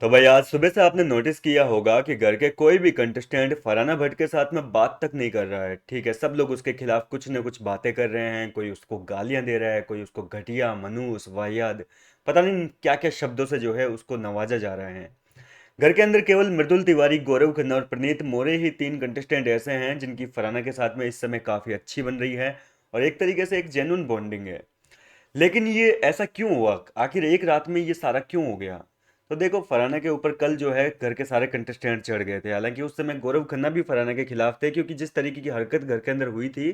तो भाई आज सुबह से आपने नोटिस किया होगा कि घर के कोई भी कंटेस्टेंट फरहाना भट्ट के साथ में बात तक नहीं कर रहा है। ठीक है, सब लोग उसके खिलाफ कुछ न कुछ बातें कर रहे हैं। कोई उसको गालियां दे रहा है, कोई उसको घटिया, मनूस, वाहियात, पता नहीं क्या क्या शब्दों से जो है उसको नवाजा जा रहा है। घर के अंदर केवल मृदुल तिवारी, गौरव खन्ना और प्रणीत मोरे ही तीन कंटेस्टेंट ऐसे हैं जिनकी फरहाना के साथ में इस समय काफी अच्छी बन रही है और एक तरीके से एक जेन्युइन बॉन्डिंग है। लेकिन ये ऐसा क्यों हुआ? आखिर एक रात में ये सारा क्यों हो गया? तो देखो, फरहाना के ऊपर कल जो है घर के सारे कंटेस्टेंट चढ़ गए थे। हालांकि उस समय गौरव खन्ना भी फरहाना के खिलाफ थे, क्योंकि जिस तरीके की हरकत घर के अंदर हुई थी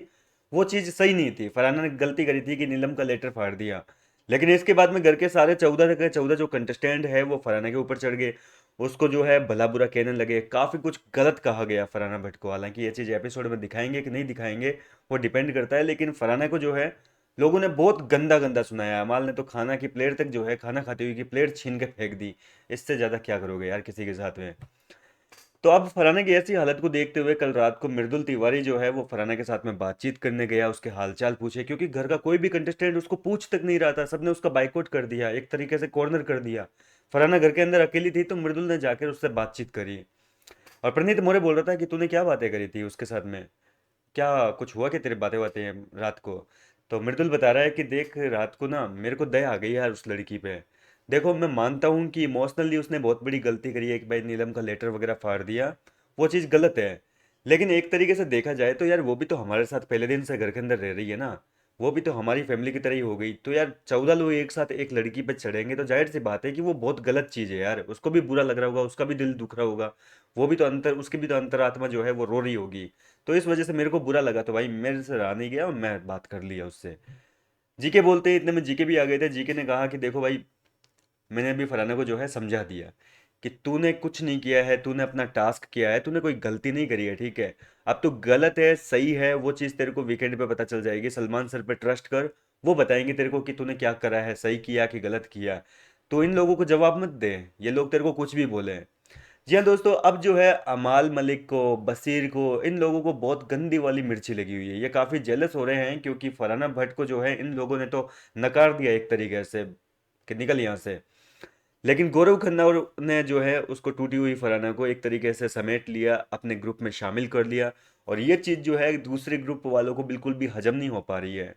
वो चीज़ सही नहीं थी। फरहाना ने गलती करी थी कि नीलम का लेटर फाड़ दिया। लेकिन इसके बाद में घर के सारे 14 के 14 जो कंटेस्टेंट है वो फरहाना के ऊपर चढ़ गए। उसको जो है भला बुरा कहने लगे, काफ़ी कुछ गलत कहा गया फरहाना भट्ट को। हालांकि ये चीज़ एपिसोड में दिखाएंगे कि नहीं दिखाएंगे वो डिपेंड करता है, लेकिन फरहाना को जो है लोगों ने बहुत गंदा गंदा सुनाया। अमाल ने तो खाना की प्लेट तक जो है, खाना खाते हुए की प्लेट छीन के फेंक दी। इससे ज्यादा क्या करोगे यार किसी के साथ में? तो अब फरहाना की ऐसी हालत को देखते हुए कल रात को मृदुल तिवारी जो है वो फरहाना के साथ में बातचीत करने गया, उसके हालचाल पूछे, क्योंकि घर का कोई भी कंटेस्टेंट उसको पूछ तक नहीं रहा था। सबने उसका बाइकआउट कर दिया, एक तरीके से कॉर्नर कर दिया। फरहाना घर के अंदर अकेली थी तो मृदुल ने जाकर उससे बातचीत करी। और प्रणीत मोरे बोल रहा था कि तूने क्या बातें करी थी उसके साथ में, क्या कुछ हुआ, क्या तेरे बातें बातें रात को? तो मृदुल बता रहा है कि देख, रात को ना मेरे को दया आ गई यार उस लड़की पे। देखो, मैं मानता हूँ कि इमोशनली उसने बहुत बड़ी गलती करी है कि भाई नीलम का लेटर वगैरह फाड़ दिया। वो चीज़ गलत है। लेकिन एक तरीके से देखा जाए तो यार वो भी तो हमारे साथ पहले दिन से घर के अंदर रह रही है ना। वो भी तो हमारी फैमिली की तरह ही हो गई। तो यार 14 लोग एक साथ एक लड़की पे चढ़ेंगे तो जाहिर सी बात है कि वो बहुत गलत चीज़ है यार। उसको भी बुरा लग रहा होगा, उसका भी दिल दुख रहा होगा। वो भी तो अंतर, उसकी भी तो अंतरात्मा जो है वो रो रही होगी। तो इस वजह से मेरे को बुरा लगा, तो भाई मेरे से रहा नहीं गया और मैं बात कर लिया उससे। जीके बोलते ही इतने में जीके भी आ गए थे। जीके ने कहा कि देखो भाई, मैंने अभी फलाना को जो है समझा दिया कि तूने कुछ नहीं किया है, तूने अपना टास्क किया है, तूने कोई गलती नहीं करी है। ठीक है, अब तू गलत है सही है वो चीज़ तेरे को वीकेंड पे पता चल जाएगी। सलमान सर पे ट्रस्ट कर, वो बताएंगे तेरे को कि तूने क्या करा है, सही किया कि गलत किया। तो इन लोगों को जवाब मत दे, ये लोग तेरे को कुछ भी बोले। जी हाँ दोस्तों, अब जो है अमाल मलिक को, बसीर को, इन लोगों को बहुत गंदी वाली मिर्ची लगी हुई है। ये काफ़ी जेलस हो रहे हैं क्योंकि फरहाना भट्ट को जो है इन लोगों ने तो नकार दिया एक तरीके से कि निकल यहाँ से। लेकिन गौरव खन्ना और ने जो है उसको, टूटी हुई फरहाना को एक तरीके से समेट लिया, अपने ग्रुप में शामिल कर लिया। और ये चीज़ जो है दूसरे ग्रुप वालों को बिल्कुल भी हजम नहीं हो पा रही है।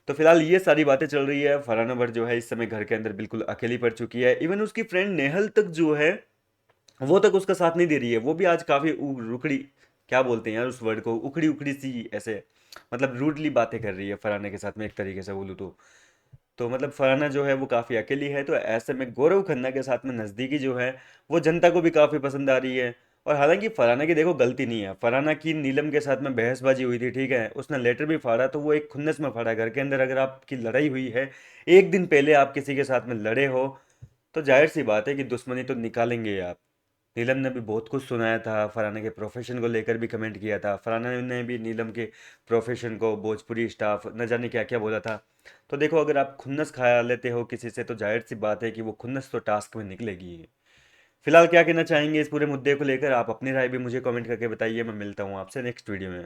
तो फिलहाल ये सारी बातें चल रही है। फरहाना भट्ट जो है इस समय घर के अंदर बिल्कुल अकेली पड़ चुकी है। इवन उसकी फ्रेंड नेहल तक जो है वो तक उसका साथ नहीं दे रही है। वो भी आज काफी रुकड़ी, क्या बोलते हैं यार उस वर्ड को, उखड़ी उखड़ी सी ऐसे, मतलब रूडली बातें कर रही है फरहाना के साथ में, एक तरीके से बोलूँ तो मतलब फरहाना जो है वो काफ़ी अकेली है। तो ऐसे में गौरव खन्ना के साथ में नज़दीकी जो है वो जनता को भी काफ़ी पसंद आ रही है। और हालांकि फरहाना की देखो गलती नहीं है। फरहाना की नीलम के साथ में बहसबाजी हुई थी, ठीक है, उसने लेटर भी फाड़ा तो वो एक खुन्नस में फाड़ा। घर के अंदर अगर आपकी लड़ाई हुई है, एक दिन पहले आप किसी के साथ में लड़े हो, तो जाहिर सी बात है कि दुश्मनी तो निकालेंगे आप। नीलम ने भी बहुत कुछ सुनाया था, फरहाना के प्रोफेशन को लेकर भी कमेंट किया था। फरहाना ने भी नीलम के प्रोफेशन को, भोजपुरी स्टाफ, न जाने क्या क्या बोला था। तो देखो, अगर आप खुन्नस खा लेते हो किसी से तो जाहिर सी बात है कि वो खुन्नस तो टास्क में निकलेगी ही। फिलहाल क्या कहना चाहेंगे इस पूरे मुद्दे को लेकर? आप अपनी राय भी मुझे कमेंट करके बताइए। मैं मिलता हूँ आपसे नेक्स्ट वीडियो में।